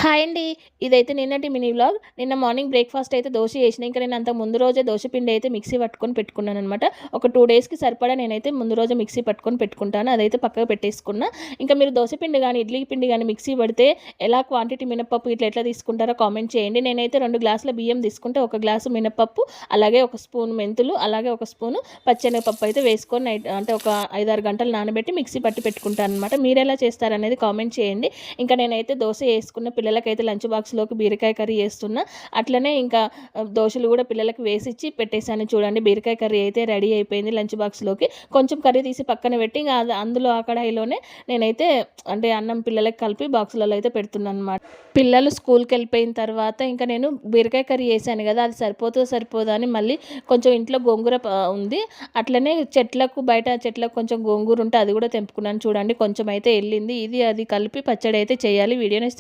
Hi అండి. ఇదైతే నిన్నటి మినీ వ్లాగ్. నిన్న మార్నింగ్ బ్రేక్‌ఫాస్ట్ అయితే దోస చేసినా. ఇంక నేను అంతకు ముందు రోజే దోస పిండి అయితే మిక్సీ పట్టుకొని పెట్టుకున్నాననమాట. ఒక 2 డేస్‌కి సరిపడా నేనైతే ముందు రోజే మిక్సీ పట్టుకొని పెట్టుకుంటాను. అదైతే పక్కకు పెట్టేసుకున్నా. ఇంకా మీరు దోస పిండి గానీ, ఇడ్లీ పిండి గానీ మిక్సీ పడితే ఎలా క్వాంటిటీ మినపప్పు ఇట్లా ఎట్లా తీసుకుంటారో కామెంట్ చేయండి. నేనైతే 2 గ్లాసుల బియ్యం తీసుకుంటే, ఒక గ్లాసు మినపప్పు, అలాగే ఒక స్పూన్ మెంతులు, అలాగే ఒక స్పూను పచ్చెనగపప్పు అయితే వేసుకొని నైట్ అంటే ఒక 5, 6 గంటలు నానబెట్టి మిక్సీ పట్టి పెట్టుకుంటాననమాట. మీరెలా చేస్తారనేది కామెంట్ చేయండి. ఇంకా నేనైతే దోస ఏసుకున్న, పిల్లలకైతే లంచ్ బాక్స్‌లోకి బీరకాయ కర్రీ ఏస్తున్నా. అట్లనే ఇంకా దోసలు గూడా పిల్లలకి వేసిచ్చి పెట్టేసాను చూడండి. బీరకాయ కర్రీ అయితే రెడీ అయిపోయింది లంచ్ బాక్స్‌లోకి. కొంచెం కర్రీ తీసి పక్కన పెట్టి ఇంగ అందులో ఆ కడాయిలోనే నేనైతే అంటే అన్నం పిల్లలకి కలిపి బాక్సులలో అయితే పెడుతున్నాననమాట. పిల్లలు స్కూల్‌కెళ్ళిపోయిన తర్వాత ఇంకా నేను బీరకాయ కర్రీ ఏసాను గదా! అది సరిపోదా అని మళ్ళీ కొంచెం ఇంట్లో గోంగూర ఉంది. అట్లనే బయట చెట్లకు కొంచెం గోంగూర ఉంటే అది గూడా తెంపుకున్నాను చూడండి. కొంచెం అయితే ఎళ్ళింది. ఇది అది కలిపి పచ్చడి అయితే చేయాలి. వీడియోని